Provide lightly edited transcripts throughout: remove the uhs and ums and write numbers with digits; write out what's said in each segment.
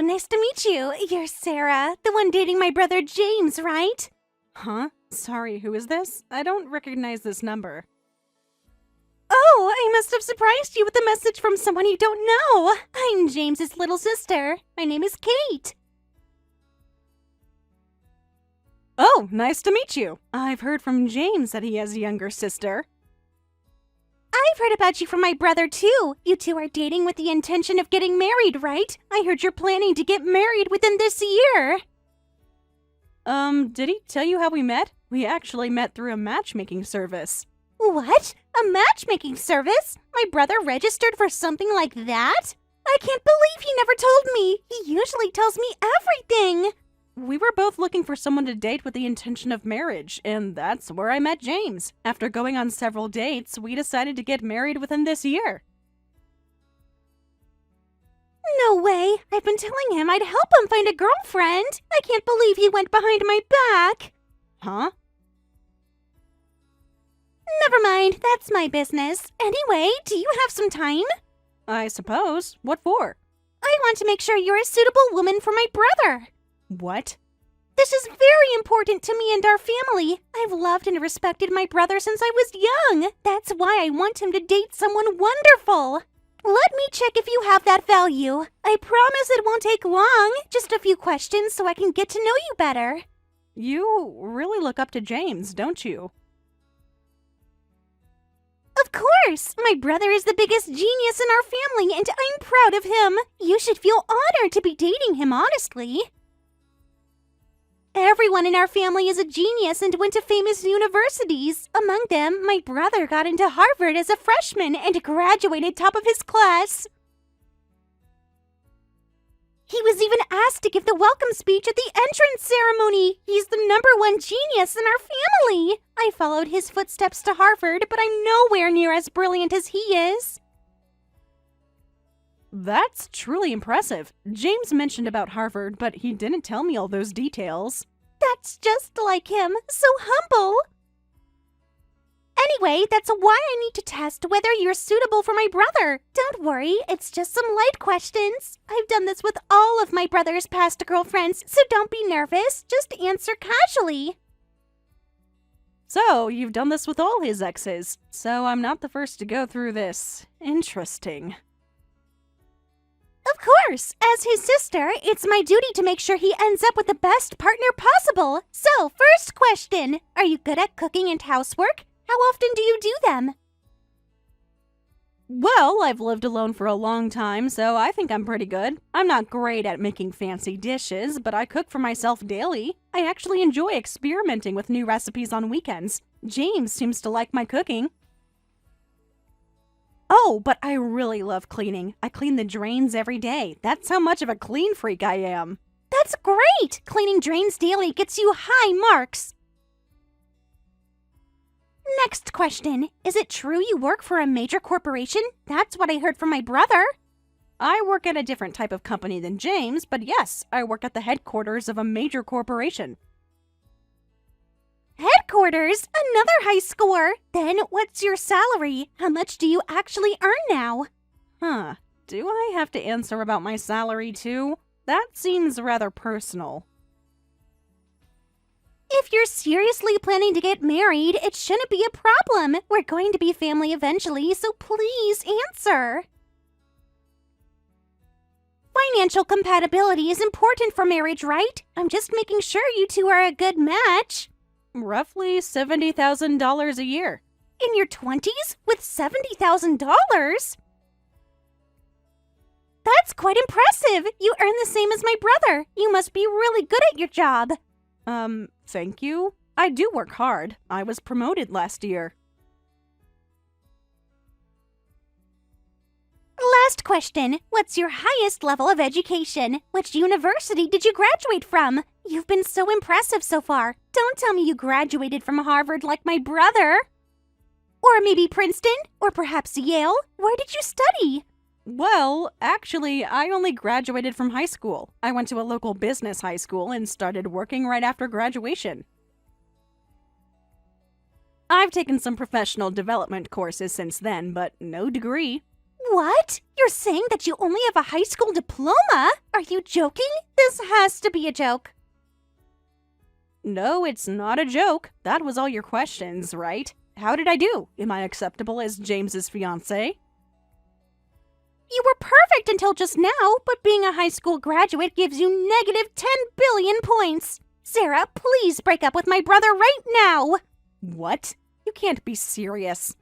nice to meet you. You're Sarah, the one dating my brother James, right? Huh? Sorry, who is this? I don't recognize this number. Oh, I must have surprised you with a message from someone you don't know. I'm James's little sister. My name is Kate. Oh, nice to meet you. I've heard from James that he has a younger sister. I've heard about you from my brother, too. You two are dating with the intention of getting married, right? I heard you're planning to get married within this year. Did he tell you how we met? We actually met through a matchmaking service. What? A matchmaking service? My brother registered for something like that? I can't believe he never told me. He usually tells me everything. We were both looking for someone to date with the intention of marriage, and that's where I met James. After going on several dates, we decided to get married within this year. No way! I've been telling him I'd help him find a girlfriend! I can't believe he went behind my back! Huh? Never mind, that's my business. Anyway, do you have some time? I suppose. What for? I want to make sure you're a suitable woman for my brother. What? This is very important to me and our family. I've loved and respected my brother since I was young. That's why I want him to date someone wonderful. Let me check if you have that value. I promise it won't take long. Just a few questions so I can get to know you better. You really look up to James, don't you? Of course! My brother is the biggest genius in our family, and I'm proud of him. You should feel honored to be dating him, honestly. Everyone in our family is a genius and went to famous universities. Among them, my brother got into Harvard as a freshman and graduated top of his class. He was even asked to give the welcome speech at the entrance ceremony. He's the #1 genius in our family. I followed his footsteps to Harvard, but I'm nowhere near as brilliant as he is. That's truly impressive. James mentioned about Harvard, but he didn't tell me all those details. That's just like him. So humble. Anyway, that's why I need to test whether you're suitable for my brother. Don't worry, it's just some light questions. I've done this with all of my brother's past girlfriends, so don't be nervous. Just answer casually. So, you've done this with all his exes. So I'm not the first to go through this. Interesting. Of course! As his sister, it's my duty to make sure he ends up with the best partner possible. So, first question. Are you good at cooking and housework? How often do you do them? Well, I've lived alone for a long time, so I think I'm pretty good. I'm not great at making fancy dishes, but I cook for myself daily. I actually enjoy experimenting with new recipes on weekends. James seems to like my cooking. Oh, but I really love cleaning. I clean the drains every day. That's how much of a clean freak I am. That's great! Cleaning drains daily gets you high marks. Next question. Is it true you work for a major corporation? That's what I heard from my brother. I work at a different type of company than James, but yes, I work at the headquarters of a major corporation. Headquarters? Another high score! Then what's your salary? How much do you actually earn now? Huh. Do I have to answer about my salary too? That seems rather personal. If you're seriously planning to get married, it shouldn't be a problem. We're going to be family eventually, so please answer. Financial compatibility is important for marriage, right? I'm just making sure you two are a good match. Roughly $70,000 a year. In your 20s? With $70,000? That's quite impressive. You earn the same as my brother. You must be really good at your job. Thank you. I do work hard. I was promoted last year. Last question. What's your highest level of education? Which university did you graduate from? You've been so impressive so far. Don't tell me you graduated from Harvard like my brother. Or maybe Princeton? Or perhaps Yale? Where did you study? Well, actually, I only graduated from high school. I went to a local business high school and started working right after graduation. I've taken some professional development courses since then, but no degree. What? You're saying that you only have a high school diploma? Are you joking? This has to be a joke. No, it's not a joke. That was all your questions, right? How did I do? Am I acceptable as James's fiancé? You were perfect until just now, but being a high school graduate gives you negative 10 billion points. Sarah, please break up with my brother right now. What? You can't be serious.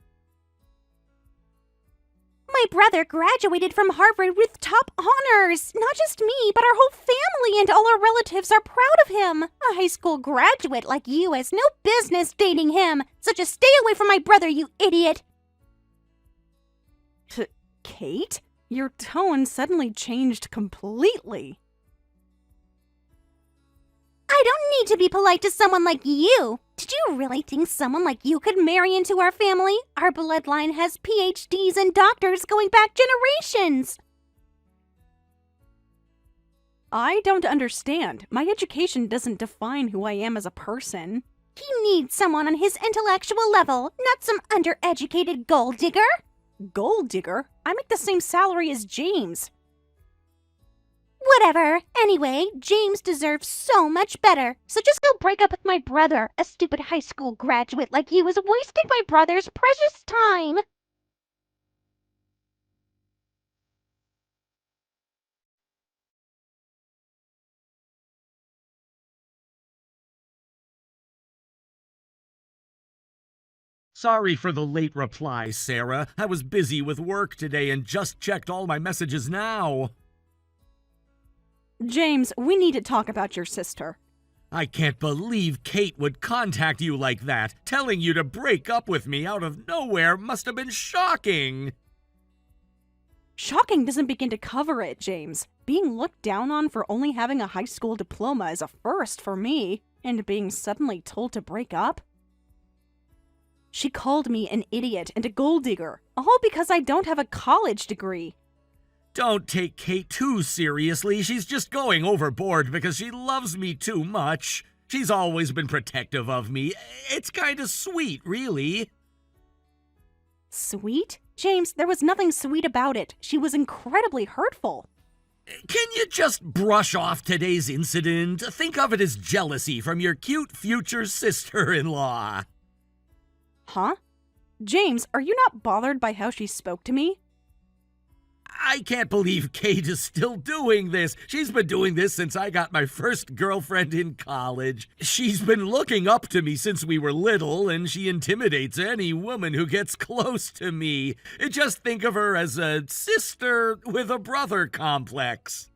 My brother graduated from Harvard with top honors. Not just me, but our whole family and all our relatives are proud of him. A high school graduate like you has no business dating him. So just stay away from my brother, you idiot. Kate? Your tone suddenly changed completely. I don't need to be polite to someone like you. Did you really think someone like you could marry into our family? Our bloodline has PhDs and doctors going back generations. I don't understand. My education doesn't define who I am as a person. He needs someone on his intellectual level, not some undereducated gold digger. Gold digger? I make the same salary as James. Whatever. Anyway, James deserves so much better. So just go break up with my brother. A stupid high school graduate like you is wasting my brother's precious time. Sorry for the late reply, Sarah. I was busy with work today and just checked all my messages now. James, we need to talk about your sister. I can't believe Kate would contact you like that. Telling you to break up with me out of nowhere must have been shocking. Shocking doesn't begin to cover it, James. Being looked down on for only having a high school diploma is a first for me, and being suddenly told to break up? She called me an idiot and a gold digger, all because I don't have a college degree. Don't take Kate too seriously. She's just going overboard because she loves me too much. She's always been protective of me. It's kinda sweet, really. Sweet? James, there was nothing sweet about it. She was incredibly hurtful. Can you just brush off today's incident? Think of it as jealousy from your cute future sister-in-law. Huh? James, are you not bothered by how she spoke to me? I can't believe Kate is still doing this. She's been doing this since I got my first girlfriend in college. She's been looking up to me since we were little, and she intimidates any woman who gets close to me. Just think of her as a sister with a brother complex.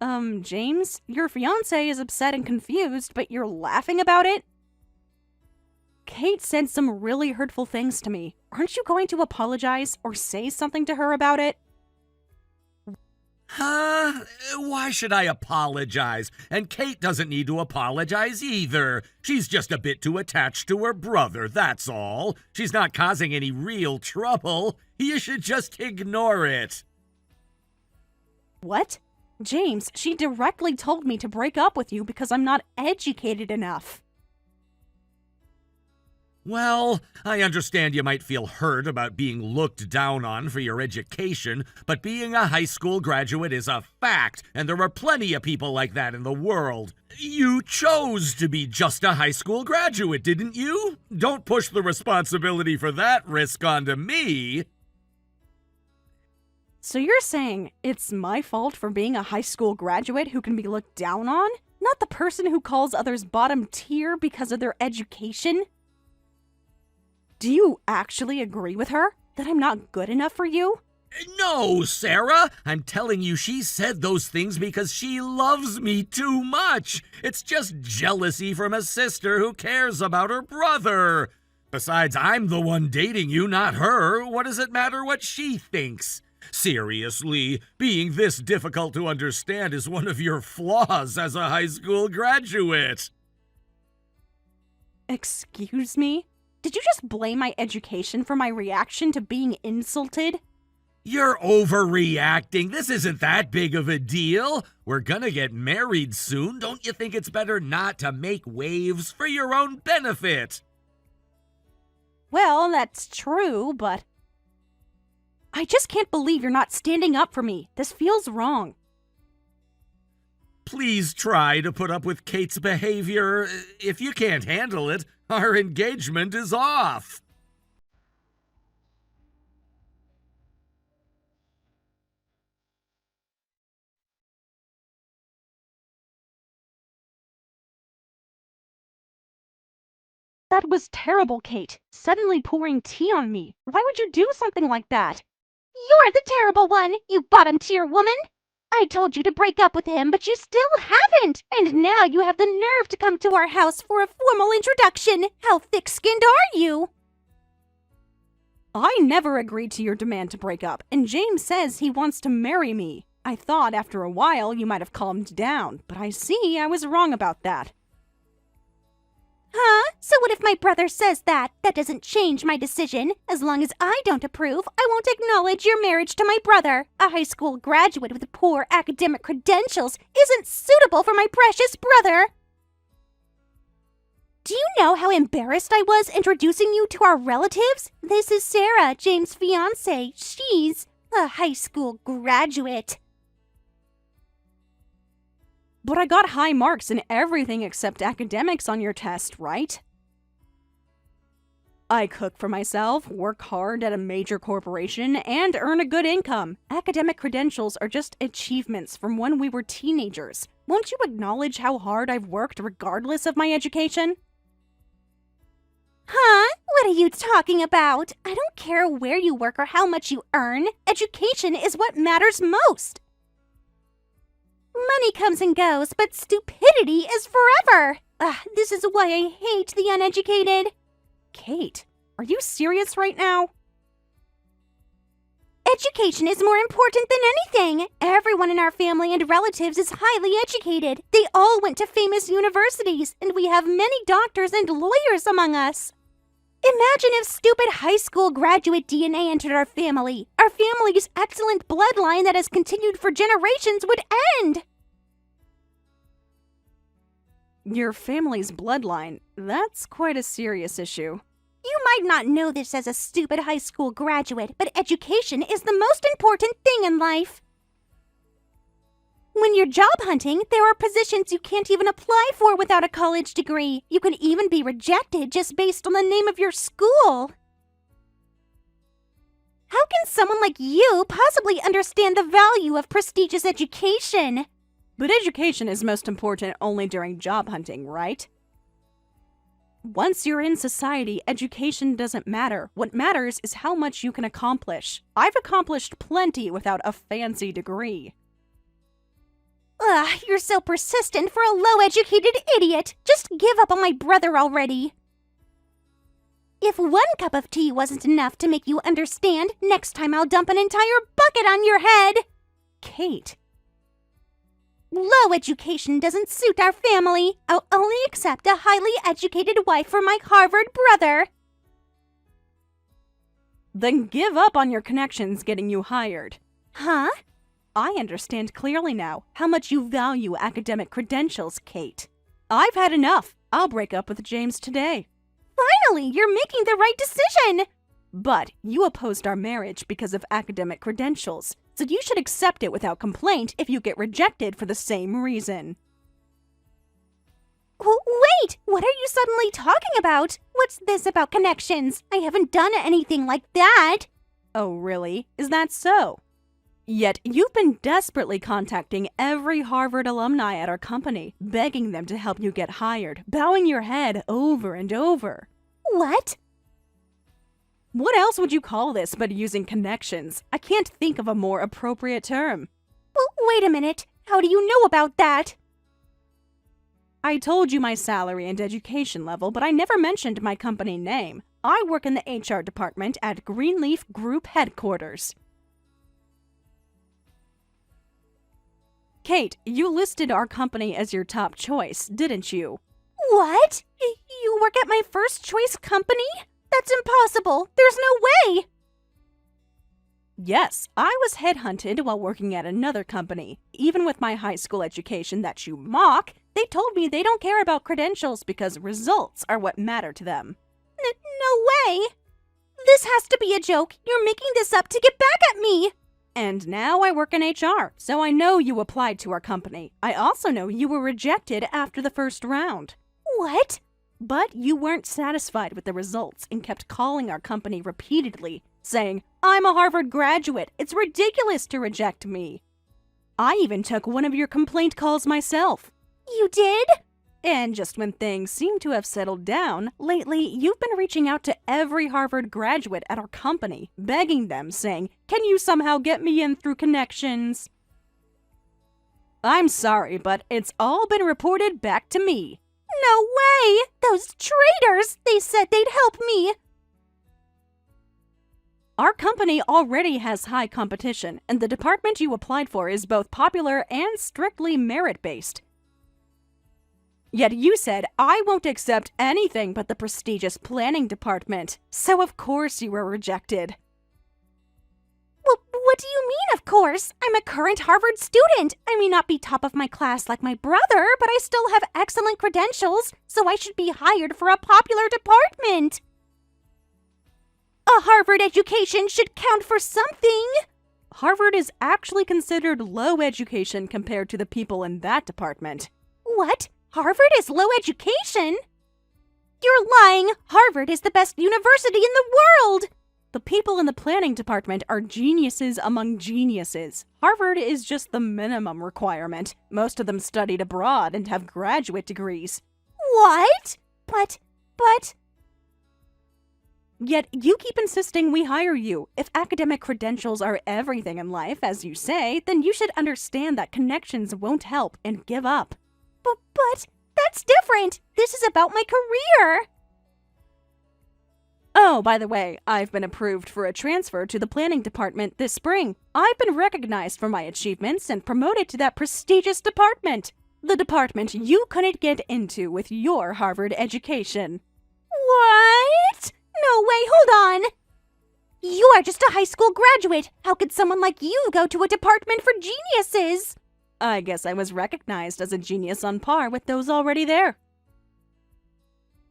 James, your fiancé is upset and confused, but you're laughing about it? Kate said some really hurtful things to me. Aren't you going to apologize or say something to her about it? Why should I apologize? And Kate doesn't need to apologize either. She's just a bit too attached to her brother, that's all. She's not causing any real trouble. You should just ignore it. What? James, she directly told me to break up with you because I'm not educated enough. Well, I understand you might feel hurt about being looked down on for your education, but being a high school graduate is a fact, and there are plenty of people like that in the world. You chose to be just a high school graduate, didn't you? Don't push the responsibility for that risk onto me. So you're saying it's my fault for being a high school graduate who can be looked down on? Not the person who calls others bottom tier because of their education? Do you actually agree with her? That I'm not good enough for you? No, Sarah! I'm telling you she said those things because she loves me too much. It's just jealousy from a sister who cares about her brother. Besides, I'm the one dating you, not her. What does it matter what she thinks? Seriously, being this difficult to understand is one of your flaws as a high school graduate. Excuse me? Did you just blame my education for my reaction to being insulted? You're overreacting. This isn't that big of a deal. We're gonna get married soon. Don't you think it's better not to make waves for your own benefit? Well, that's true, but... I just can't believe you're not standing up for me. This feels wrong. Please try to put up with Kate's behavior. If you can't handle it, our engagement is off. That was terrible, Kate. Suddenly pouring tea on me. Why would you do something like that? You're the terrible one, you bottom-tier woman! I told you to break up with him, but you still haven't! And now you have the nerve to come to our house for a formal introduction! How thick-skinned are you? I never agreed to your demand to break up, and James says he wants to marry me. I thought after a while you might have calmed down, but I see I was wrong about that. Huh? So what if my brother says that? That doesn't change my decision. As long as I don't approve, I won't acknowledge your marriage to my brother. A high school graduate with poor academic credentials isn't suitable for my precious brother. Do you know how embarrassed I was introducing you to our relatives? This is Sarah, James' fiancé. She's a high school graduate. But I got high marks in everything except academics on your test, right? I cook for myself, work hard at a major corporation, and earn a good income. Academic credentials are just achievements from when we were teenagers. Won't you acknowledge how hard I've worked regardless of my education? Huh? What are you talking about? I don't care where you work or how much you earn. Education is what matters most. Money comes and goes, but stupidity is forever. This is why I hate the uneducated. Kate, are you serious right now? Education is more important than anything. Everyone in our family and relatives is highly educated. They all went to famous universities, and we have many doctors and lawyers among us. Imagine if stupid high school graduate DNA entered our family. Our family's excellent bloodline that has continued for generations would end. Your family's bloodline, that's quite a serious issue. You might not know this as a stupid high school graduate, but education is the most important thing in life. When you're job hunting, there are positions you can't even apply for without a college degree. You can even be rejected just based on the name of your school. How can someone like you possibly understand the value of prestigious education? But education is most important only during job hunting, right? Once you're in society, education doesn't matter. What matters is how much you can accomplish. I've accomplished plenty without a fancy degree. Ugh, you're so persistent for a low-educated idiot. Just give up on my brother already. If one cup of tea wasn't enough to make you understand, next time I'll dump an entire bucket on your head. Kate. Low education doesn't suit our family. I'll only accept a highly educated wife for my Harvard brother. Then give up on your connections getting you hired. Huh? I understand clearly now how much you value academic credentials, Kate. I've had enough. I'll break up with James today. Finally, you're making the right decision. But you opposed our marriage because of academic credentials, so you should accept it without complaint if you get rejected for the same reason. Wait, what are you suddenly talking about? What's this about connections? I haven't done anything like that. Oh, really? Is that so? Yet you've been desperately contacting every Harvard alumni at our company, begging them to help you get hired, bowing your head over and over. What? What else would you call this but using connections? I can't think of a more appropriate term. Wait a minute. How do you know about that? I told you my salary and education level, but I never mentioned my company name. I work in the HR department at Greenleaf Group headquarters. Kate, you listed our company as your top choice, didn't you? What? You work at my first choice company? That's impossible. There's no way. Yes, I was headhunted while working at another company. Even with my high school education that you mock, they told me they don't care about credentials because results are what matter to them. No way. This has to be a joke. You're making this up to get back at me. And now I work in HR, so I know you applied to our company. I also know you were rejected after the first round. What? But you weren't satisfied with the results and kept calling our company repeatedly, saying, "I'm a Harvard graduate. It's ridiculous to reject me." I even took one of your complaint calls myself. You did? And just when things seem to have settled down, lately you've been reaching out to every Harvard graduate at our company, begging them, saying, "Can you somehow get me in through connections?" I'm sorry, but it's all been reported back to me. No way! Those traitors! They said they'd help me. Our company already has high competition, and the department you applied for is both popular and strictly merit-based. Yet you said, "I won't accept anything but the prestigious planning department," so of course you were rejected. Well, what do you mean, of course? I'm a current Harvard student. I may not be top of my class like my brother, but I still have excellent credentials, so I should be hired for a popular department. A Harvard education should count for something. Harvard is actually considered low education compared to the people in that department. What? Harvard is low education? You're lying. Harvard is the best university in the world. The people in the planning department are geniuses among geniuses. Harvard is just the minimum requirement. Most of them studied abroad and have graduate degrees. What? But... Yet you keep insisting we hire you. If academic credentials are everything in life, as you say, then you should understand that connections won't help and give up. But that's different. This is about my career. Oh, by the way, I've been approved for a transfer to the planning department this spring. I've been recognized for my achievements and promoted to that prestigious department. The department you couldn't get into with your Harvard education. What? No way, hold on. You are just a high school graduate. How could someone like you go to a department for geniuses? I guess I was recognized as a genius on par with those already there.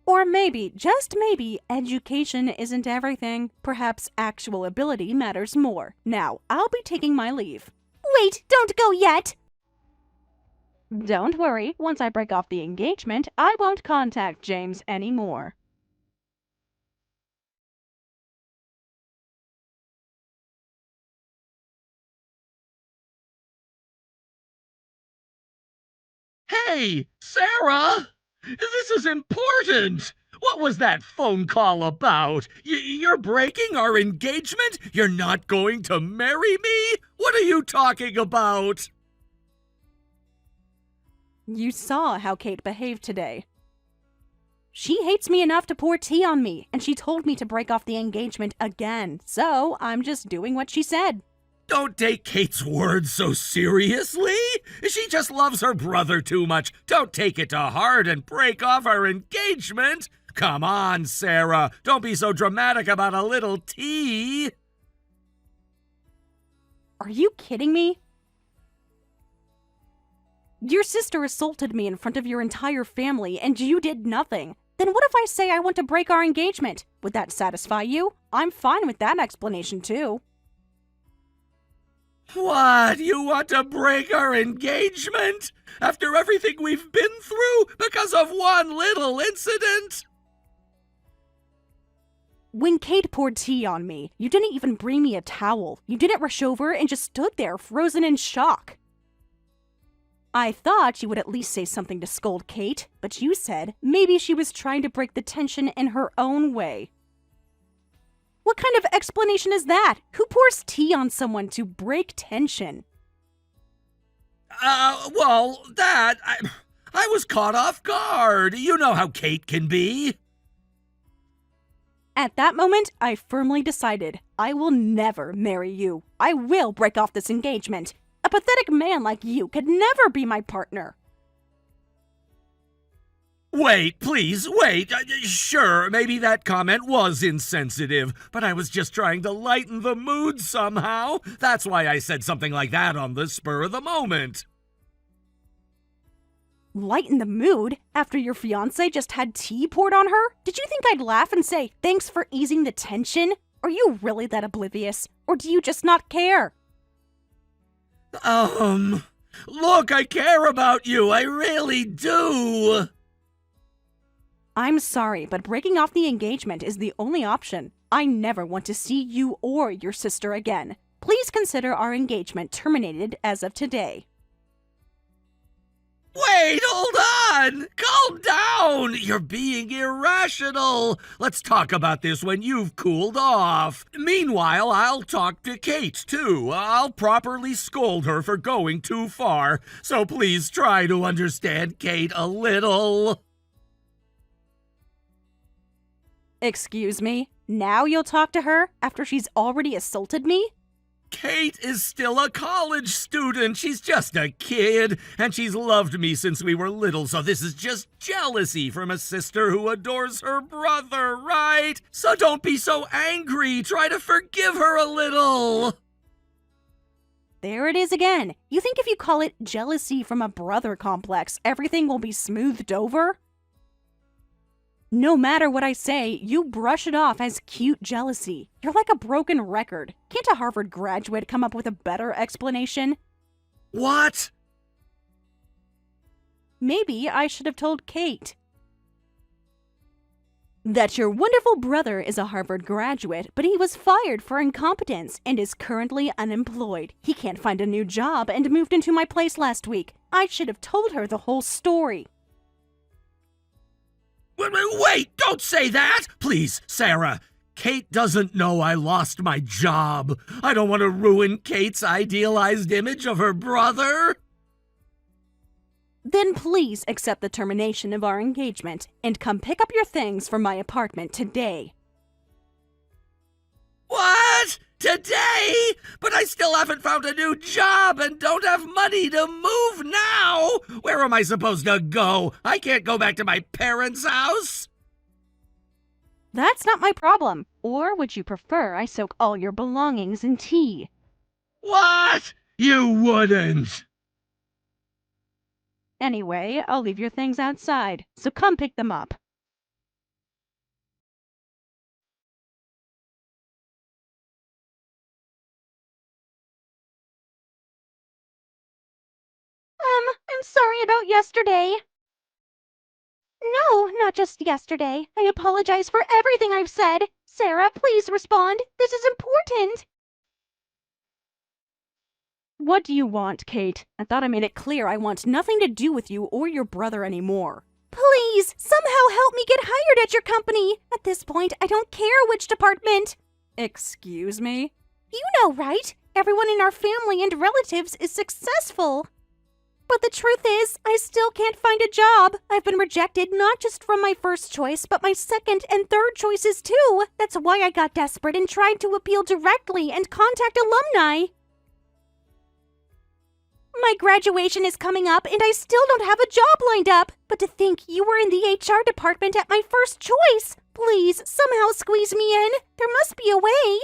Or maybe, just maybe, education isn't everything. Perhaps actual ability matters more. Now, I'll be taking my leave. Wait, don't go yet. Don't worry, once I break off the engagement, I won't contact James anymore. Hey, Sarah! This is important! What was that phone call about? You're breaking our engagement? You're not going to marry me? What are you talking about? You saw how Kate behaved today. She hates me enough to pour tea on me, and she told me to break off the engagement again, so I'm just doing what she said. Don't take Kate's words so seriously. She just loves her brother too much. Don't take it to heart and break off our engagement. Come on, Sarah. Don't be so dramatic about a little tea. Are you kidding me? Your sister assaulted me in front of your entire family, and you did nothing. Then what if I say I want to break our engagement? Would that satisfy you? I'm fine with that explanation, too. What? You want to break our engagement? After everything we've been through because of one little incident? When Kate poured tea on me, you didn't even bring me a towel. You didn't rush over and just stood there frozen in shock. I thought you would at least say something to scold Kate, but you said maybe she was trying to break the tension in her own way. What kind of explanation is that? Who pours tea on someone to break tension? Well, I was caught off guard. You know how Kate can be. At that moment, I firmly decided I will never marry you. I will break off this engagement. A pathetic man like you could never be my partner. Wait, please, wait. Sure, maybe that comment was insensitive, but I was just trying to lighten the mood somehow. That's why I said something like that on the spur of the moment. Lighten the mood after your fiancé just had tea poured on her? Did you think I'd laugh and say, thanks for easing the tension? Are you really that oblivious? Or do you just not care? Look, I care about you. I really do. I'm sorry, but breaking off the engagement is the only option. I never want to see you or your sister again. Please consider our engagement terminated as of today. Wait, hold on! Calm down! You're being irrational! Let's talk about this when you've cooled off. Meanwhile, I'll talk to Kate, too. I'll properly scold her for going too far. So please try to understand Kate a little. Excuse me? Now you'll talk to her after she's already assaulted me? Kate is still a college student. She's just a kid, and she's loved me since we were little, so this is just jealousy from a sister who adores her brother, right? So don't be so angry. Try to forgive her a little. There it is again. You think if you call it jealousy from a brother complex, everything will be smoothed over? No matter what I say, you brush it off as cute jealousy. You're like a broken record. Can't a Harvard graduate come up with a better explanation? What? Maybe I should have told Kate that your wonderful brother is a Harvard graduate, but he was fired for incompetence and is currently unemployed. He can't find a new job and moved into my place last week. I should have told her the whole story. Wait, don't say that! Please, Sarah. Kate doesn't know I lost my job. I don't want to ruin Kate's idealized image of her brother. Then please accept the termination of our engagement and come pick up your things from my apartment today. What? Today? But I still haven't found a new job and don't have money to move now. Where am I supposed to go? I can't go back to my parents' house. That's not my problem. Or would you prefer I soak all your belongings in tea? What? You wouldn't. Anyway, I'll leave your things outside, so come pick them up. I'm sorry about yesterday. No, not just yesterday. I apologize for everything I've said. Sarah, please respond. This is important. What do you want, Kate? I thought I made it clear I want nothing to do with you or your brother anymore. Please, somehow help me get hired at your company. At this point, I don't care which department. Excuse me? You know, right? Everyone in our family and relatives is successful. But the truth is, I still can't find a job. I've been rejected not just from my first choice, but my second and third choices too. That's why I got desperate and tried to appeal directly and contact alumni. My graduation is coming up and I still don't have a job lined up. But to think you were in the HR department at my first choice. Please, somehow squeeze me in. There must be a way.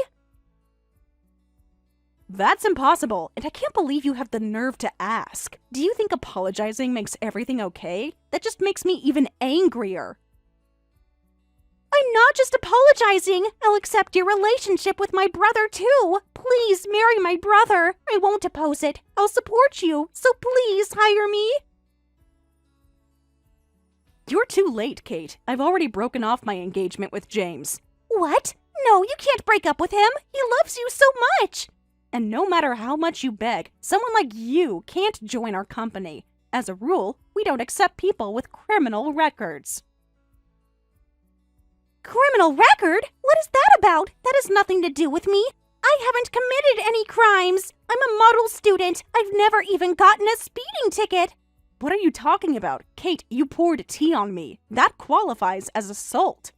That's impossible, and I can't believe you have the nerve to ask. Do you think apologizing makes everything okay? That just makes me even angrier. I'm not just apologizing. I'll accept your relationship with my brother, too. Please marry my brother. I won't oppose it. I'll support you, so please hire me. You're too late, Kate. I've already broken off my engagement with James. What? No, you can't break up with him. He loves you so much. And no matter how much you beg, someone like you can't join our company. As a rule, we don't accept people with criminal records. Criminal record? What is that about? That has nothing to do with me. I haven't committed any crimes. I'm a model student. I've never even gotten a speeding ticket. What are you talking about? Kate, you poured tea on me. That qualifies as assault.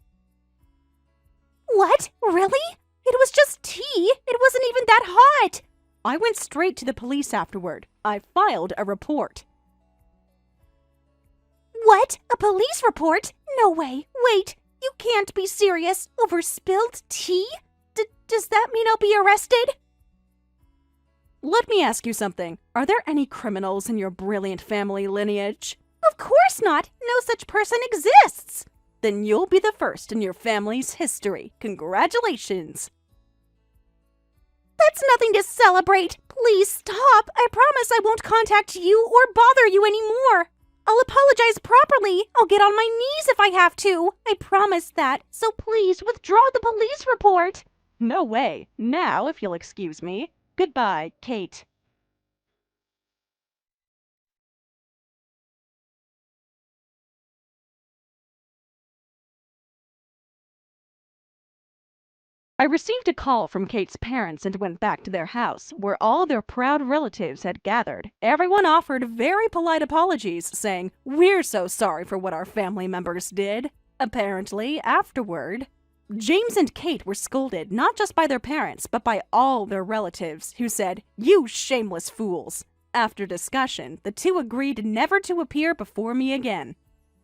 What? Really? It was just tea. It wasn't even that hot. I went straight to the police afterward. I filed a report. What? A police report? No way. Wait, you can't be serious. Over spilled tea? Does that mean I'll be arrested? Let me ask you something. Are there any criminals in your brilliant family lineage? Of course not! No such person exists! Then you'll be the first in your family's history. Congratulations! That's nothing to celebrate! Please stop! I promise I won't contact you or bother you anymore! I'll apologize properly! I'll get on my knees if I have to! I promise that, so please withdraw the police report! No way. Now, if you'll excuse me. Goodbye, Kate. I received a call from Kate's parents and went back to their house, where all their proud relatives had gathered. Everyone offered very polite apologies, saying, "We're so sorry for what our family members did." Apparently, afterward, James and Kate were scolded not just by their parents, but by all their relatives, who said, "You shameless fools." After discussion, the two agreed never to appear before me again.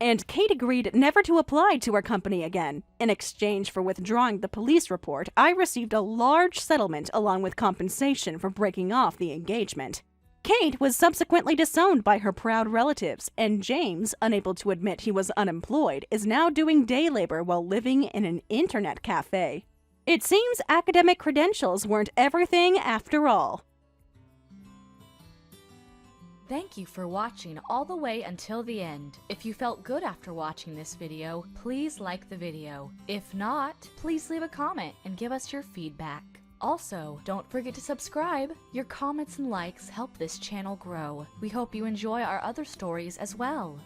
And Kate agreed never to apply to our company again. In exchange for withdrawing the police report, I received a large settlement along with compensation for breaking off the engagement. Kate was subsequently disowned by her proud relatives, and James, unable to admit he was unemployed, is now doing day labor while living in an internet cafe. It seems academic credentials weren't everything after all. Thank you for watching all the way until the end. If you felt good after watching this video, please like the video. If not, please leave a comment and give us your feedback. Also, don't forget to subscribe. Your comments and likes help this channel grow. We hope you enjoy our other stories as well.